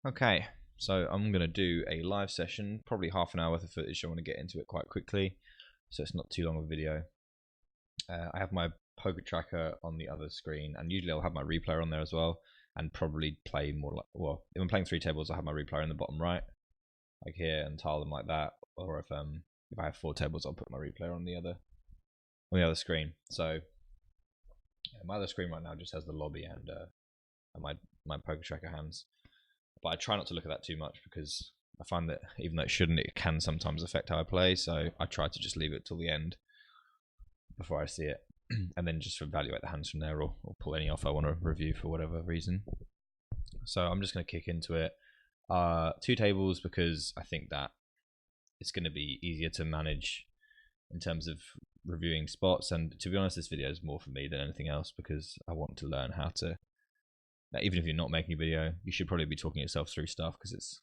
Okay, so I'm going to do a live session, probably half an hour worth of footage. I want to get into it quite quickly, so it's not too long of a video. I have my poker tracker on the other screen, and usually I'll have my replayer on there as well, and probably play more like, well, if I'm playing 3 tables, I have my replayer in the bottom right, like here, and tile them like that. Or if I have 4 tables, I'll put my replayer on the other screen. So my other screen right now just has the lobby and my poker tracker hands. But I try not to look at that too much because I find that even though it shouldn't, it can sometimes affect how I play. So I try to just leave it till the end before I see it, and then just evaluate the hands from there, or pull any off I want to review for whatever reason. So I'm just going to kick into it. 2 tables because I think that it's going to be easier to manage in terms of reviewing spots. And to be honest, this video is more for me than anything else because I want to learn how to. Even if you're not making a video, you should probably be talking yourself through stuff because it's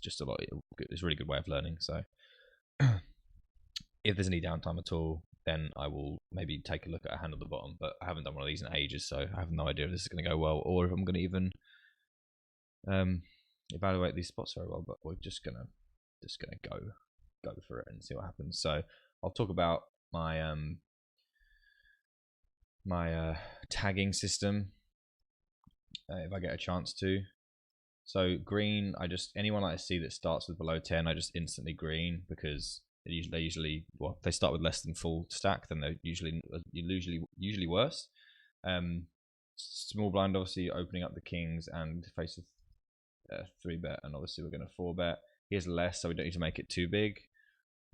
just a lot. It's a really good way of learning. So if there's any downtime at all, then I will maybe take a look at a hand on the bottom. But I haven't done one of these in ages, so I have no idea if this is going to go well or if I'm going to even evaluate these spots very well. But we're just gonna go for it and see what happens. So I'll talk about my tagging system. If I get a chance to. So green, anyone I see that starts with below 10, I just instantly green because they usually well, they start with less than full stack, then they're usually worse. Small blind obviously opening up the kings and face a 3-bet, and obviously we're going to 4-bet. He has less, so we don't need to make it too big,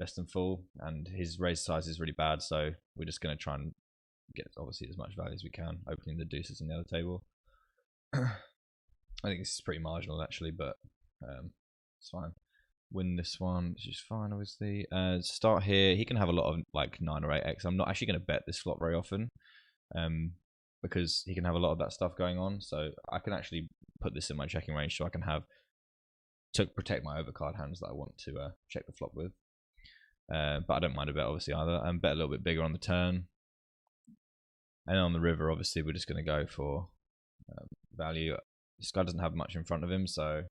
less than full, and his raise size is really bad, so we're just going to try and get obviously as much value as we can, opening the deuces on the other table. I think this is pretty marginal actually, but it's fine. Win this one, which is fine obviously. Start here. He can have a lot of like 9 or 8x. I'm not actually going to bet this flop very often, because he can have a lot of that stuff going on. So I can actually put this in my checking range, so I can have to protect my overcard hands that I want to check the flop with. But I don't mind a bet obviously either. And bet a little bit bigger on the turn. And on the river, obviously we're just going to go for value. This guy doesn't have much in front of him, so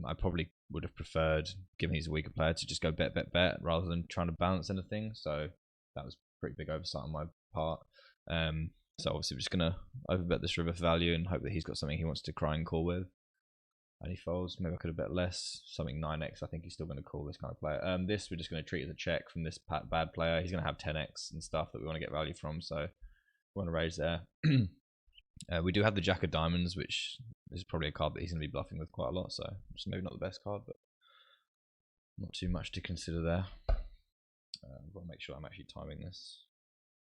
I probably would have preferred, given he's a weaker player, to just go bet rather than trying to balance anything. So that was pretty big oversight on my part. So obviously we're just going to overbet this river for value and hope that he's got something he wants to cry and call with. And he folds. Maybe I could have bet less, something 9x. I think he's still going to call this kind of player. This we're just going to treat as a check from this bad player. He's going to have 10x and stuff that we want to get value from, so we want to raise there. We do have the Jack of Diamonds, which is probably a card that he's going to be bluffing with quite a lot, so it's maybe not the best card, but not too much to consider there. I've got to make sure I'm actually timing this.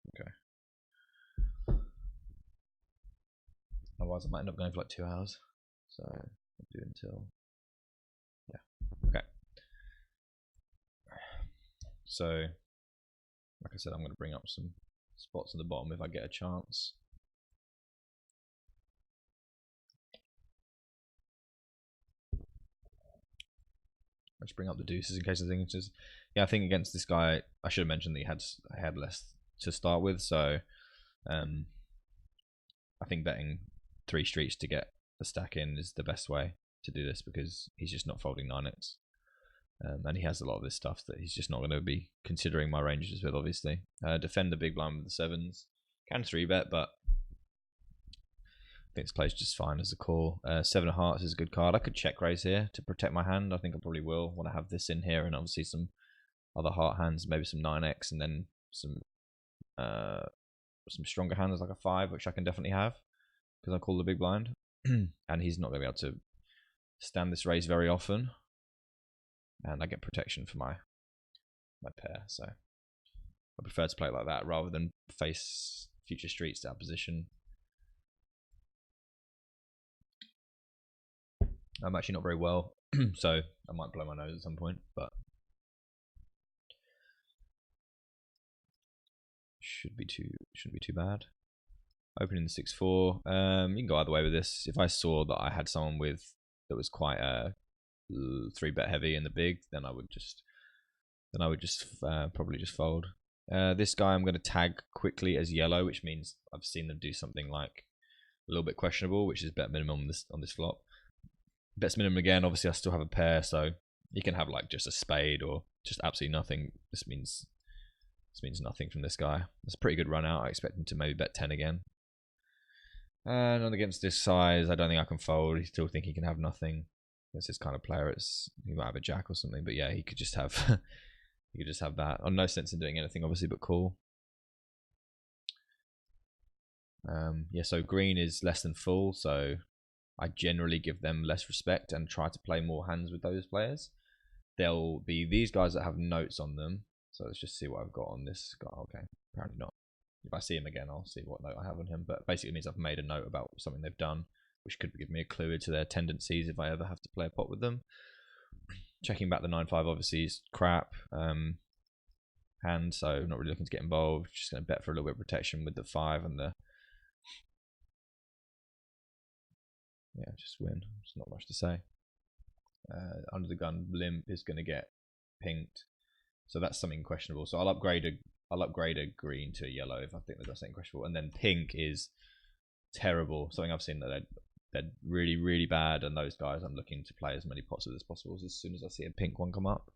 Okay. Otherwise I might end up going for like 2 hours, so I'll do until, yeah, okay. So, like I said, I'm going to bring up some spots at the bottom if I get a chance. I just bring up the deuces in case I think it's just, yeah, I think against this guy, I should have mentioned that he had less to start with, so I think betting 3 streets to get the stack in is the best way to do this because he's just not folding 9x. And he has a lot of this stuff that he's just not going to be considering my ranges with, obviously. Defend the big blind with the 7s. Can 3-bet, but I think this plays just fine as a call. 7 of hearts is a good card. I could check raise here to protect my hand. I think I probably will want to have this in here and obviously some other heart hands, maybe some 9x and then some stronger hands like a 5, which I can definitely have because I call the big blind. And he's not going to be able to stand this raise very often. And I get protection for my pair, so I prefer to play it like that rather than face future streets to that position. I'm actually not very well, so I might blow my nose at some point, but shouldn't be too bad. Opening the 6-4, you can go either way with this. If I saw that I had someone that was quite 3-bet heavy in the big, then I would just probably just fold. This guy I'm going to tag quickly as yellow, which means I've seen them do something like a little bit questionable, which is bet minimum on this flop. Bets minimum again. Obviously, I still have a pair, so you can have like just a spade or just absolutely nothing. This means nothing from this guy. It's a pretty good run out. I expect him to maybe bet 10 again. And against this size, I don't think I can fold. I still think he can have nothing. Against this kind of player, he might have a jack or something, but yeah, he could just have he could just have that. No sense in doing anything, obviously, but cool. Yeah, so green is less than full, so I generally give them less respect and try to play more hands with those players. There'll be these guys that have notes on them. So let's just see what I've got on this guy. Okay, apparently not. If I see him again, I'll see what note I have on him. But basically it means I've made a note about something they've done, which could give me a clue to their tendencies if I ever have to play a pot with them. Checking back the 9-5 obviously is crap hand, so not really looking to get involved. Just going to bet for a little bit of protection with the 5 and the... Yeah, just win. There's not much to say. Under the gun limp is going to get pinked, so that's something questionable. So I'll upgrade a green to a yellow if I think that that's something questionable. And then pink is terrible. Something I've seen that they're really, really bad, and those guys I'm looking to play as many pots with as possible as soon as I see a pink one come up.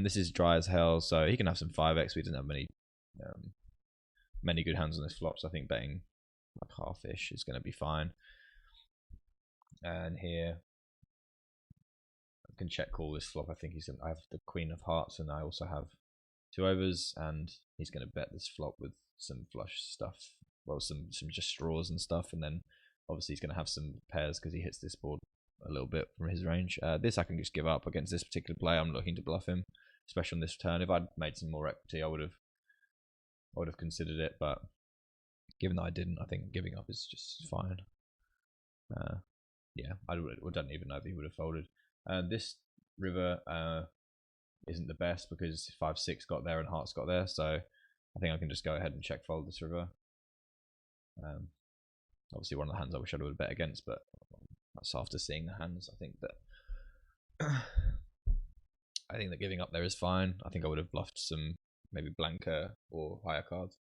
This is dry as hell, so he can have some 5x. We didn't have many good hands on this flop, so I think betting like half-ish is going to be fine. And here I can check call this flop. I think I have the queen of hearts, and I also have 2 overs, and he's going to bet this flop with some flush stuff. Well, some just straws and stuff, and then obviously he's going to have some pairs because he hits this board a little bit from his range. This I can just give up against this particular play. I'm looking to bluff him, especially on this turn. If I'd made some more equity, I would have considered it, but given that I didn't, I think giving up is just fine. Yeah, I don't even know if he would have folded. This river isn't the best because 5-6 got there and hearts got there, so I think I can just go ahead and check fold this river. Obviously one of the hands I wish I would have bet against, but that's after seeing the hands. I think that giving up there is fine. I think I would have bluffed some maybe blanker or higher cards.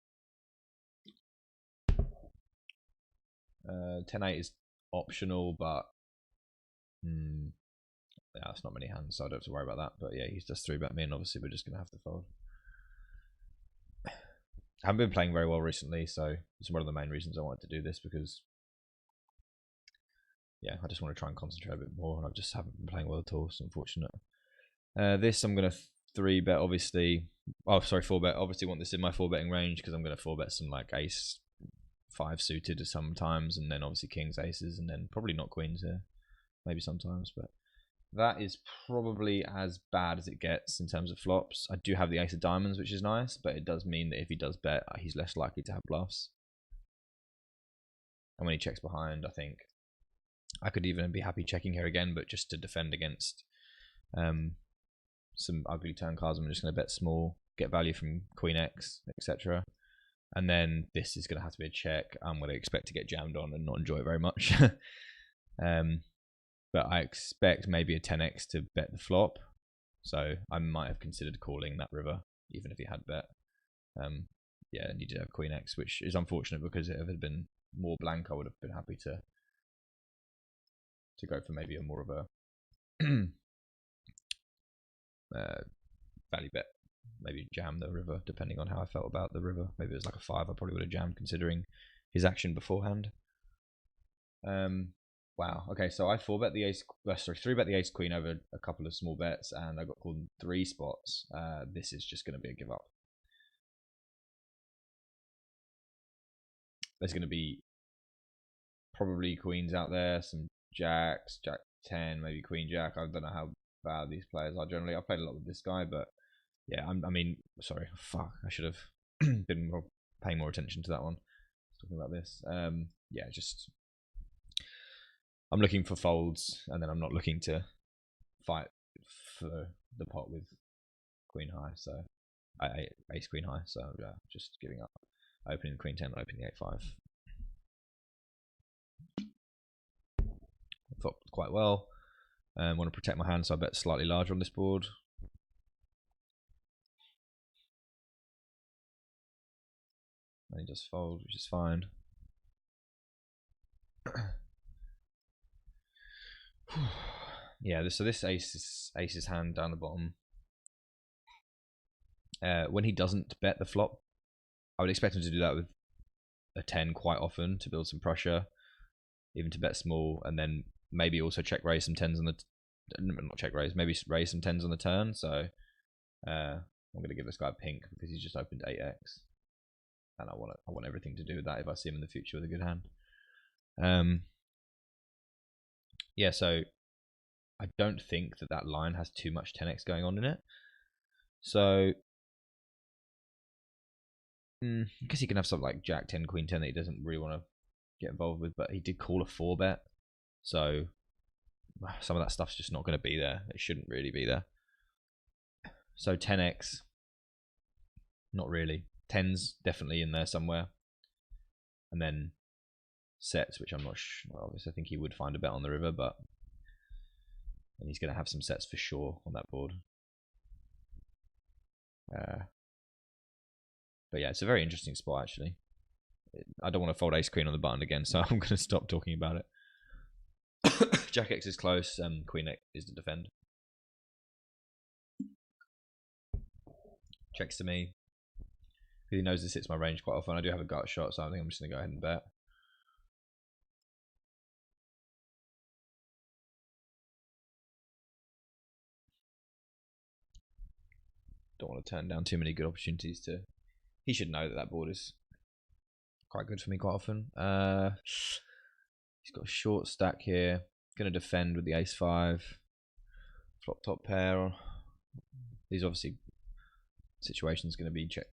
10-8 is optional, but yeah, that's not many hands, so I don't have to worry about that. But yeah, he's just 3-bet me, and obviously we're just going to have to fold. I haven't been playing very well recently, so it's one of the main reasons I wanted to do this, because yeah, I just want to try and concentrate a bit more, and I just haven't been playing well at all. It's unfortunate. This I'm going to 3-bet, obviously. Oh, sorry, 4-bet. Obviously want this in my 4-betting range because I'm going to 4-bet some like ace 5 suited sometimes, and then obviously kings, aces, and then probably not queens here, maybe sometimes. But that is probably as bad as it gets in terms of flops. I do have the ace of diamonds, which is nice, but it does mean that if he does bet, he's less likely to have bluffs. And when he checks behind, I think I could even be happy checking here again, but just to defend against some ugly turn cards, I'm just going to bet small, get value from queen x, etc. And then this is going to have to be a check. I'm going to expect to get jammed on and not enjoy it very much. But I expect maybe a 10x to bet the flop. So I might have considered calling that river, even if he had bet. Yeah, and he did have queen x, which is unfortunate because if it had been more blank, I would have been happy to go for maybe a more of a value bet. Maybe jam the river, depending on how I felt about the river. Maybe it was like a 5, I probably would have jammed considering his action beforehand. Wow. Okay, so I 4-bet the ace, 3-bet the ace queen over a couple of small bets, and I got called in 3 spots. This is just going to be a give up. There's going to be probably queens out there, some jacks, jack 10, maybe queen jack. I don't know how bad these players are generally. I've played a lot with this guy, but yeah, I mean, sorry, fuck, I should have been paying more attention to that one. Talking about this, yeah, just I'm looking for folds, and then I'm not looking to fight for the pot with queen high. So I ace queen high. So yeah, just giving up. Opening queen 10, opening 8-5. Thought quite well. Want to protect my hand, so I bet slightly larger on this board. And he does fold, which is fine. Yeah, so this ace's hand down the bottom. When he doesn't bet the flop, I would expect him to do that with a 10 quite often to build some pressure, even to bet small, and then maybe also check raise some 10s on the not check raise, maybe raise some 10s on the turn. So I'm gonna give this guy a pink because he's just opened 8x, and I want everything to do with that if I see him in the future with a good hand. Yeah, so I don't think that line has too much 10x going on in it. So I guess he can have something like Jack 10, Queen 10 that he doesn't really want to get involved with, but he did call a 4 bet, so some of that stuff's just not going to be there. It shouldn't really be there. So 10x, not really. 10s definitely in there somewhere, and then sets, which I'm not sure. Well, obviously, I think he would find a bet on the river, but and he's going to have some sets for sure on that board. But yeah, it's a very interesting spot actually. I don't want to fold ace queen on the button again, so I'm going to stop talking about it. Jack X is close, Queen X is to defend. Checks to me. He knows this hits my range quite often. I do have a gut shot, so I think I'm just going to go ahead and bet. Don't want to turn down too many good opportunities to... He should know that that board is quite good for me quite often. He's got a short stack here. Going to defend with the ace-5. Flop top pair. These obviously situations going to be check,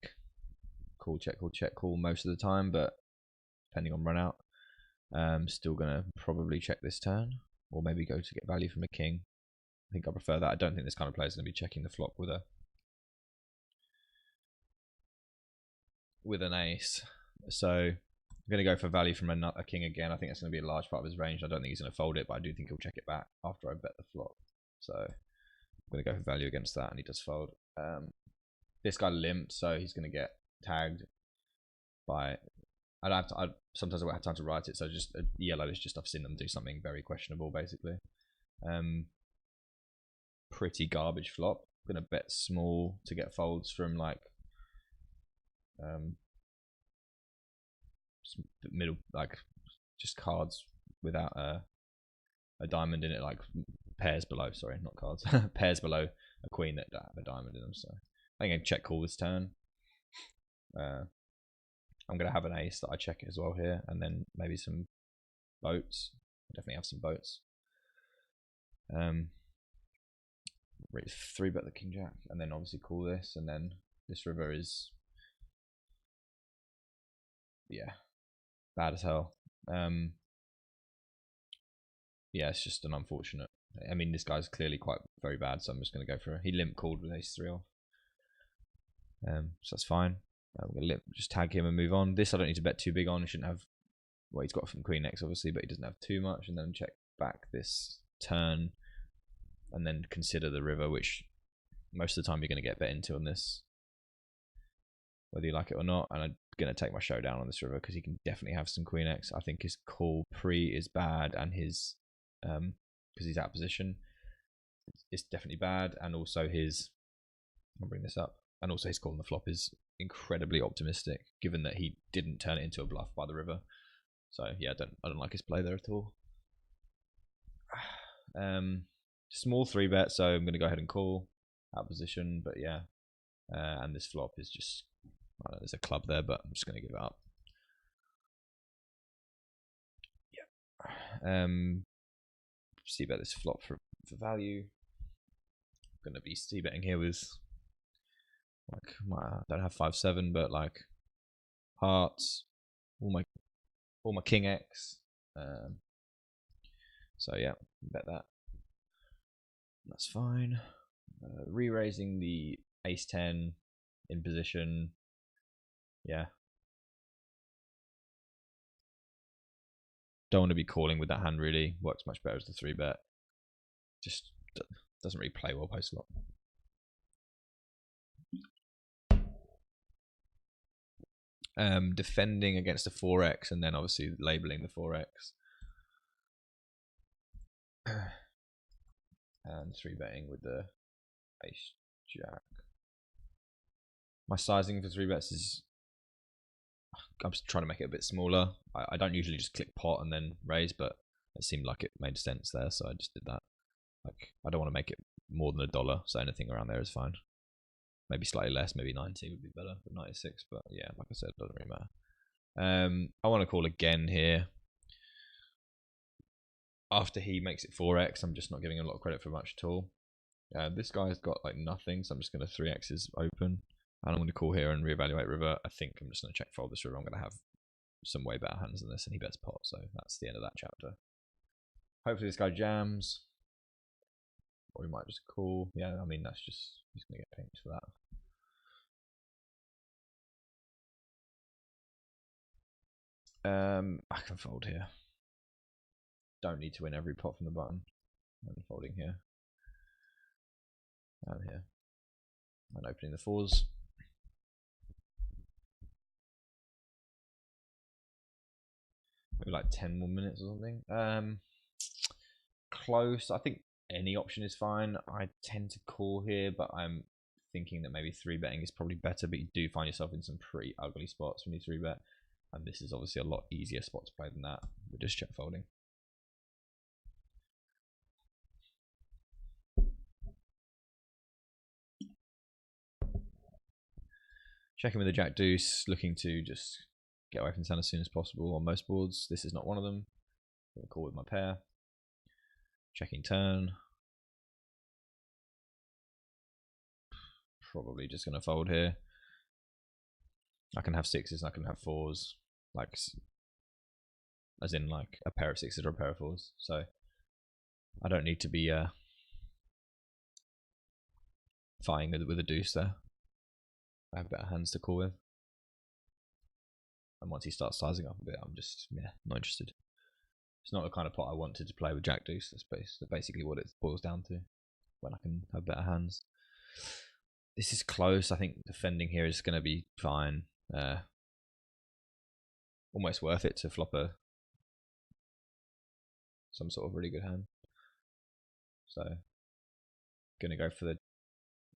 call, check, call, check, call most of the time, but depending on run out, still going to probably check this turn, or maybe go to get value from a king. I think I prefer that. I don't think this kind of player is going to be checking the flop with an ace. So I'm going to go for value from a king again. I think that's going to be a large part of his range. I don't think he's going to fold it, but I do think he'll check it back after I bet the flop. So I'm going to go for value against that, and he does fold. This guy limped, so he's going to get tagged by... sometimes I won't have time to write it, so just yellow is just I've seen them do something very questionable, basically. Pretty garbage flop. I'm going to bet small to get folds from like middle, like just cards without a diamond in it, like pairs below. Sorry, not cards. Pairs below a queen that have a diamond in them. So I think I check call this turn. I'm gonna have an ace that I check as well here, and then maybe some boats. I definitely have some boats. 3 bet the king jack, and then obviously call this, and then this river is bad as hell. Yeah, it's just an unfortunate. I mean, this guy's clearly quite very bad, so I'm just going to go for it. He limp called with ace 3 off. So that's fine. I'm going to just tag him and move on. This I don't need to bet too big on. He shouldn't have... Well, he's got from Queen X, obviously, but he doesn't have too much. And then check back this turn, and then consider the river, which most of the time you're going to get bet into on this, whether you like it or not. And I'm going to take my showdown on this river because he can definitely have some Queen X. I think his call pre is bad, and his because he's out of position, it's definitely bad. And also his, I'll bring this up, and also his call on the flop is incredibly optimistic, given that he didn't turn it into a bluff by the river. So yeah, I don't like his play there at all. Small 3 bet, so I'm going to go ahead and call out of position. But yeah, and this flop is just, I don't know, there's a club there, but I'm just going to give it up. Yeah. See bet this flop for value. I'm going to be c betting here with like I don't have 5-7, but like hearts, all my king X. So yeah, bet that. That's fine. Re-raising the ace 10 in position. Yeah. Don't want to be calling with that hand, really. Works much better as the 3 bet. Just doesn't really play well post flop. Defending against a 4x, and then obviously labeling the 4x. and 3-betting with the ace jack. My sizing for 3-bets is, I'm just trying to make it a bit smaller. I don't usually just click pot and then raise, but it seemed like it made sense there, so I just did that. Like, I don't want to make it more than $1, so anything around there is fine. Maybe slightly less, maybe 90 would be better, but 96. But yeah, like I said, it doesn't really matter. I want to call again here. After he makes it 4x, I'm just not giving him a lot of credit for much at all. This guy's got like nothing, so I'm just going to 3x's open. And I'm going to call here and reevaluate river. I think I'm just going to check fold this river. I'm going to have some way better hands than this, and he bets pot, so that's the end of that chapter. Hopefully this guy jams. Or we might just call. Yeah, I mean, that's just, he's going to get pinked for that. I can fold here. Don't need to win every pot from the button. I'm folding here. And here. And opening the 4s. Maybe like 10 more minutes or something. Close. I think any option is fine. I tend to call here, but I'm thinking that maybe 3-betting is probably better, but you do find yourself in some pretty ugly spots when you 3-bet. And this is obviously a lot easier spot to play than that. But just check folding. Checking with the jack deuce, looking to just get away from the sun as soon as possible on most boards. This is not one of them. I'm going to call with my pair. Checking turn. Probably just going to fold here. I can have 6s, I can have 4s, like, as in like a pair of 6s or a pair of 4s. So I don't need to be fighting with a deuce there. I have better hands to call with. And once he starts sizing up a bit, I'm just, yeah, not interested. It's not the kind of pot I wanted to play with jack deuce. That's basically what it boils down to, when I can have better hands. This is close. I think defending here is going to be fine. Almost worth it to flop some sort of really good hand. So, going to go for the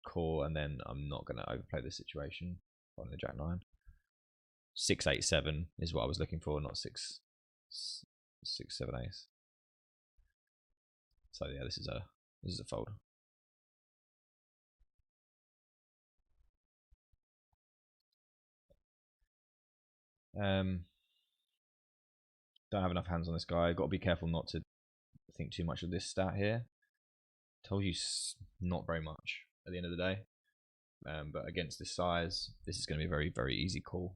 call, and then I'm not going to overplay the situation on the jack 9. 6, 8, 7 is what I was looking for, not 6, 7 ace. So yeah, this is a fold. Don't have enough hands on this guy. Got to be careful not to think too much of this stat here. Told you not very much at the end of the day. But against this size, this is going to be a very, very easy call.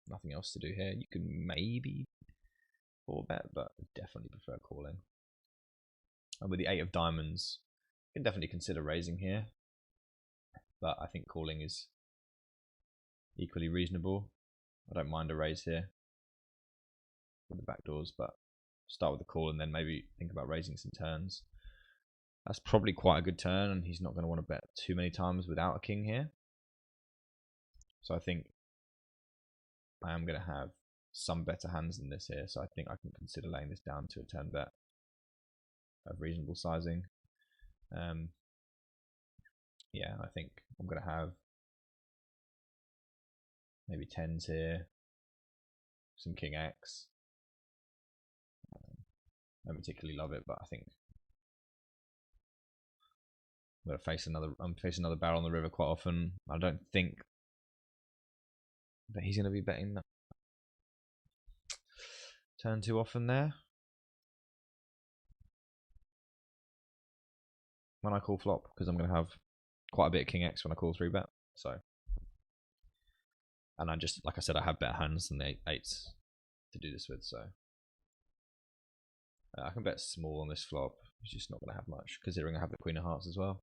Nothing else to do here. You can maybe 4-bet, but definitely prefer calling. And with the 8 of diamonds, you can definitely consider raising here. But I think calling is equally reasonable. I don't mind a raise here with the back doors, but start with the call and then maybe think about raising some turns. That's probably quite a good turn, and he's not going to want to bet too many times without a king here. So I think I am going to have some better hands than this here, so I think I can consider laying this down to a turn bet of reasonable sizing. Yeah, I think I'm going to have maybe 10s here, some king X. I don't particularly love it, but I think I'm going to face I'm facing another barrel on the river quite often. I don't think that he's going to be betting that turn too often there. When I call flop, because I'm going to have quite a bit of king X when I call 3-bet. So, and I just, like I said, I have better hands than the 8s to do this with. So I can bet small on this flop. He's just not going to have much, considering I have the queen of hearts as well.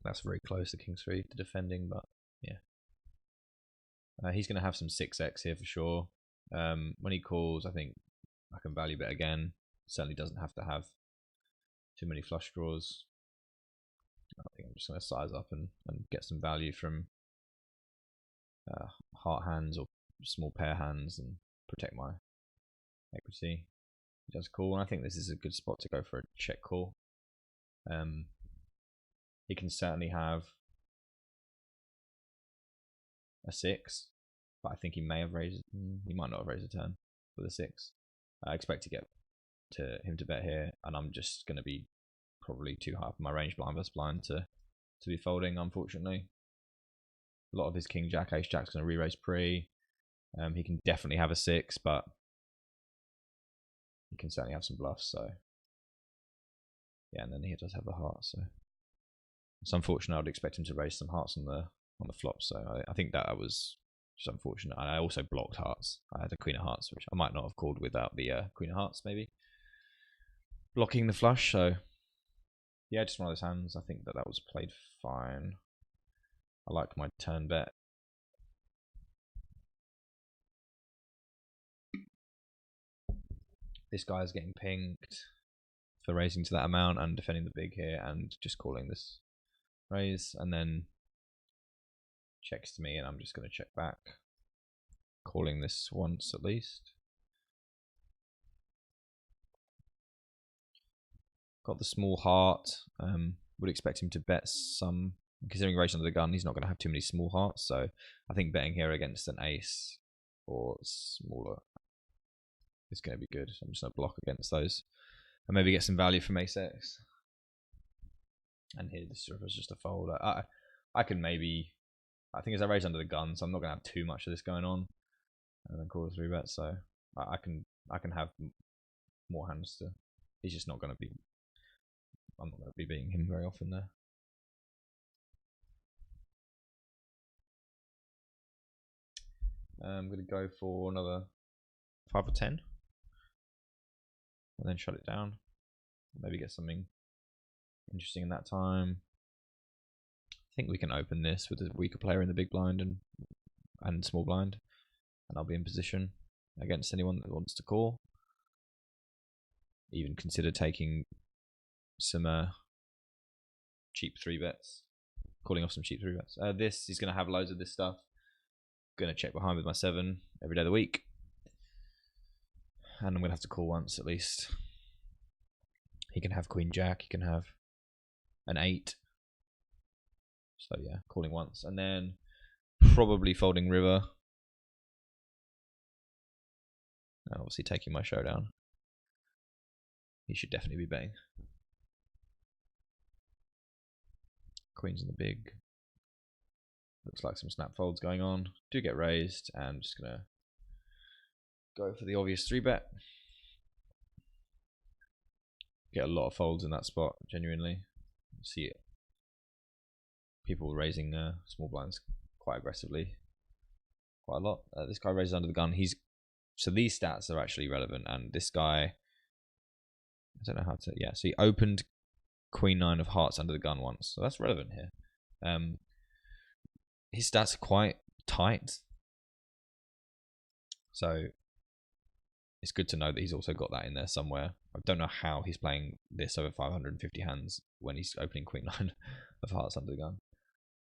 That's very close to king 3 to defending, but yeah. He's going to have some 6x here for sure. When he calls, I think I can value bet again. Certainly doesn't have to have too many flush draws. I think I'm just going to size up and get some value from heart hands or small pair hands and protect my equity. He does call, and I think this is a good spot to go for a check call. He can certainly have a 6, but I think he may have raised. He might not have raised a turn for the 6. I expect to get him to bet here, and I'm just going to be probably too high for my range blind versus blind to be folding, unfortunately. A lot of his king jack, ace jack's going to re-raise pre. He can definitely have a 6, but he can certainly have some bluffs. So yeah, and then he does have the heart. So it's unfortunate. I would expect him to raise some hearts on the flop. So I think that was just unfortunate. I also blocked hearts. I had a queen of hearts, which I might not have called without the queen of hearts, maybe blocking the flush. So yeah, just one of those hands. I think that was played fine. I like my turn bet. This guy is getting pinged for raising to that amount and defending the big here and just calling this raise, and then checks to me, and I'm just going to check back, calling this once at least. Got the small heart. Would expect him to bet some. Considering raising under the gun, he's not going to have too many small hearts, so I think betting here against an ace or smaller is going to be good. So I'm just going to block against those and maybe get some value from ace x. And here this river's just a fold. I can maybe, I think as I raise under the gun, so I'm not going to have too much of this going on, and then call a 3-bet. So I can have more hands to. He's just not going to be. I'm not going to be beating him very often there. I'm going to go for another 5 or 10, and then shut it down. Maybe get something interesting in that time. I think we can open this with a weaker player in the big blind and small blind, and I'll be in position against anyone that wants to call. Even consider taking some cheap 3-bets, calling off some cheap 3-bets. This, he's going to have loads of this stuff. Going to check behind with my 7 every day of the week, and I'm going to have to call once at least. He can have queen jack, he can have an 8. So yeah, calling once, and then probably folding river. And obviously taking my showdown. He should definitely be betting. Queen's in the big. Looks like some snap folds going on. Do get raised, and just gonna go for the obvious 3-bet. Get a lot of folds in that spot, genuinely. See it. People raising small blinds quite aggressively, quite a lot. This guy raises under the gun. So these stats are actually relevant, and this guy, I don't know how to. Yeah, so he opened queen 9 of hearts under the gun once, so that's relevant here. His stats are quite tight, so it's good to know that he's also got that in there somewhere. I don't know how he's playing this over 550 hands when he's opening queen 9 of hearts under the gun.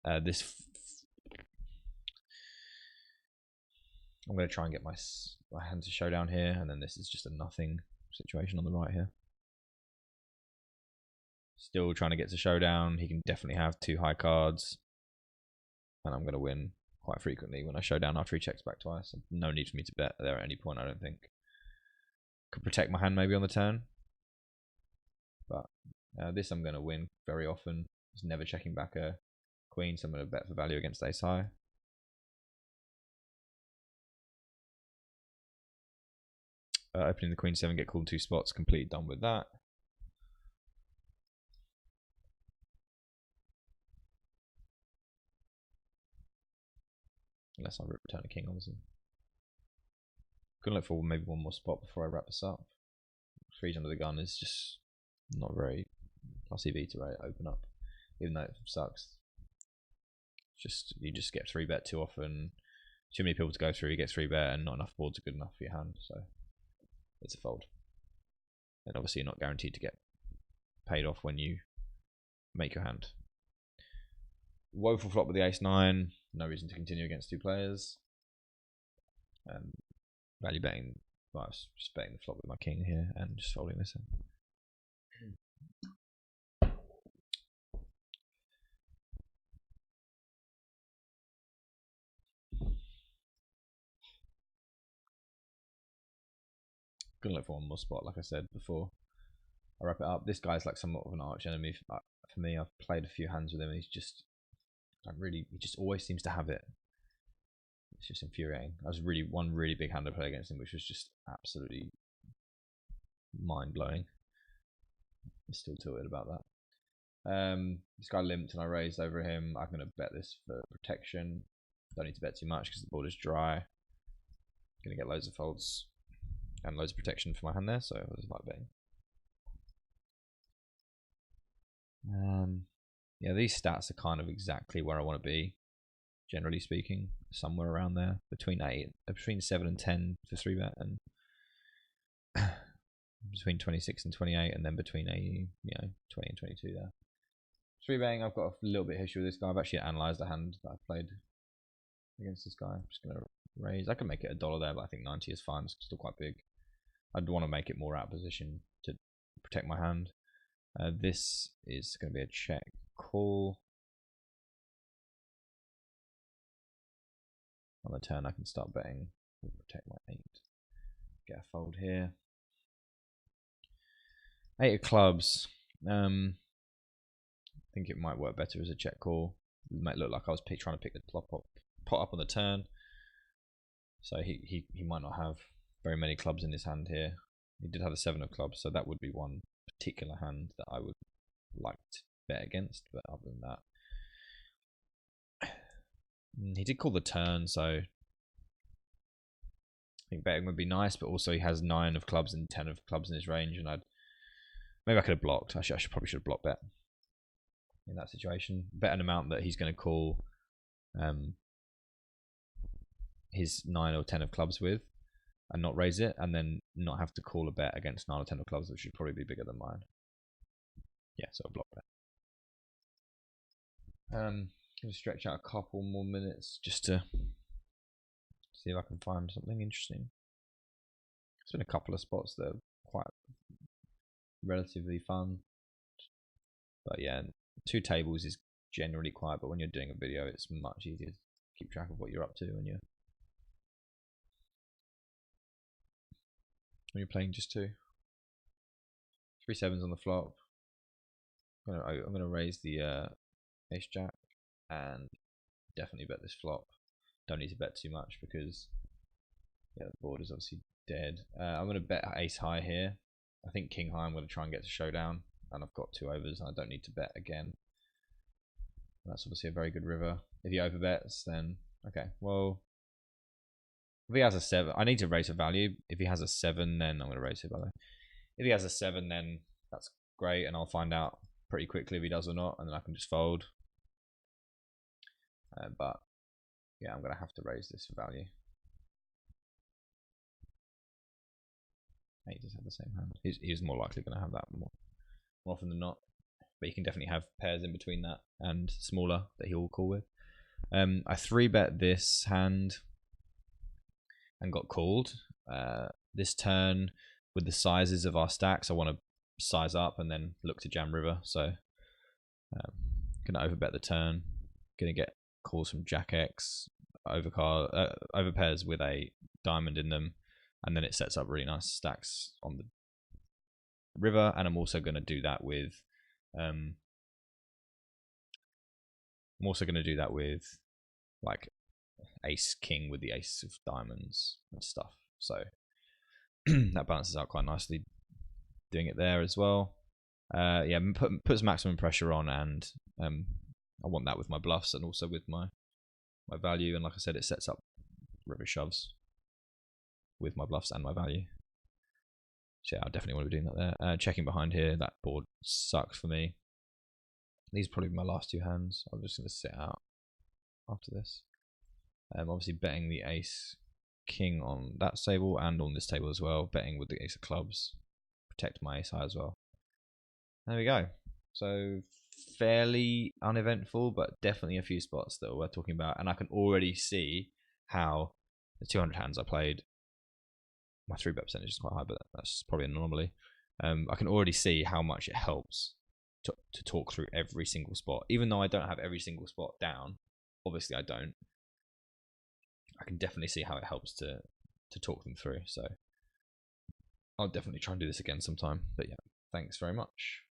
I'm going to try and get my hand to showdown here, and then this is just a nothing situation on the right here. Still trying to get to showdown. He can definitely have 2 high cards, and I'm going to win quite frequently when I show down after he checks back twice. No need for me to bet there at any point, I don't think. Could protect my hand maybe on the turn, but this I'm going to win very often. He's never checking back a queen, so I'm going to bet for value against ace high. Opening the queen 7, get called 2 spots, completely done with that. Unless I return a king, obviously. Gonna look for maybe one more spot before I wrap this up. 3s under the gun is just not very classy V to open up, even though it sucks. Just you just get 3-bet too often. Too many people to go through. You get 3-bet, and not enough boards are good enough for your hand, so it's a fold. And obviously, you're not guaranteed to get paid off when you make your hand. Woeful flop with the ace 9. No reason to continue against 2 players. Value betting Right, I was just betting the flop with my king here and just folding this in. Gonna look for one more spot, like I said before. I wrap it up. This guy's like somewhat of an arch enemy for me. I've played a few hands with him, and he's just he just always seems to have it. It's just infuriating. I was one really big hand I played against him, which was just absolutely mind blowing. I'm still tilted about that. This guy limped and I raised over him. I'm gonna bet this for protection. Don't need to bet too much because the board is dry. Gonna get loads of folds and loads of protection for my hand there, so I was like betting. Yeah, these stats are kind of exactly where I want to be, generally speaking, somewhere around there, between 7 and 10 for 3-bet, and between 26 and 28, and then between 20 and 22 there. 3-betting, I've got a little bit of history with this guy. I've actually analysed a hand that I played against this guy. I'm just going to raise. I can make it $1 there, but I think 90 is fine. It's still quite big. I'd want to make it more out of position to protect my hand. This is going to be a check call. On the turn, I can start betting. Protect my 8. Get a fold here. 8 of clubs. I think it might work better as a check call. It might look like I was trying to pick the pot up on the turn. So he might not have very many clubs in his hand here. He did have a 7 of clubs, so that would be one particular hand that I would like to bet against. But other than that, he did call the turn, so I think betting would be nice. But also he has 9 of clubs and 10 of clubs in his range, and maybe I could have blocked. Actually, probably should have blocked bet in that situation. Bet an amount that he's going to call his 9 or 10 of clubs with, and not raise it, and then not have to call a bet against 9 or 10 of clubs, which should probably be bigger than mine. Yeah, so I'll block bet. I'm going to stretch out a couple more minutes just to see if I can find something interesting. There's been a couple of spots that are quite relatively fun. But yeah, 2 tables is generally quiet, but when you're doing a video, it's much easier to keep track of what you're up to when you're playing just 2. 3 7s on the flop. I'm gonna raise the ace jack and definitely bet this flop. Don't need to bet too much because the board is obviously dead. I'm gonna bet ace high here. I think king high I'm gonna try and get to showdown, and I've got 2 overs and I don't need to bet again. That's obviously a very good river. If he overbets, then okay, well, if he has a 7, I need to raise a value. If he has a 7, then I'm going to raise it, by the way. If he has a 7, then that's great, and I'll find out pretty quickly if he does or not, and then I can just fold. But yeah, I'm going to have to raise this for value. 8 does have the same hand. He's more likely going to have that more often than not. But you can definitely have pairs in between that and smaller that he will call with. I 3-bet this hand and got called. This turn, with the sizes of our stacks, I want to size up and then look to jam river. So gonna overbet the turn. Gonna get calls from Jack X, over pairs with a diamond in them, and then it sets up really nice stacks on the river. And I'm also gonna do that with like ace king with the ace of diamonds and stuff, so that balances out quite nicely doing it there as well. Yeah, puts maximum pressure on, and I want that with my bluffs and also with my value, and like I said, it sets up river shoves with my bluffs and my value. So yeah, I definitely want to be doing that there. Checking behind here, that board sucks for me. These are probably my last 2 hands. I'm just going to sit out after this. Obviously betting the ace king on that table and on this table as well. Betting with the ace of clubs. Protect my ace high as well. There we go. So fairly uneventful, but definitely a few spots that we're talking about. And I can already see how the 200 hands I played my 3-bet percentage is quite high, but that's probably an anomaly. I can already see how much it helps to talk through every single spot, even though I don't have every single spot down. Obviously, I don't. I can definitely see how it helps to talk them through. So I'll definitely try and do this again sometime. But yeah, thanks very much.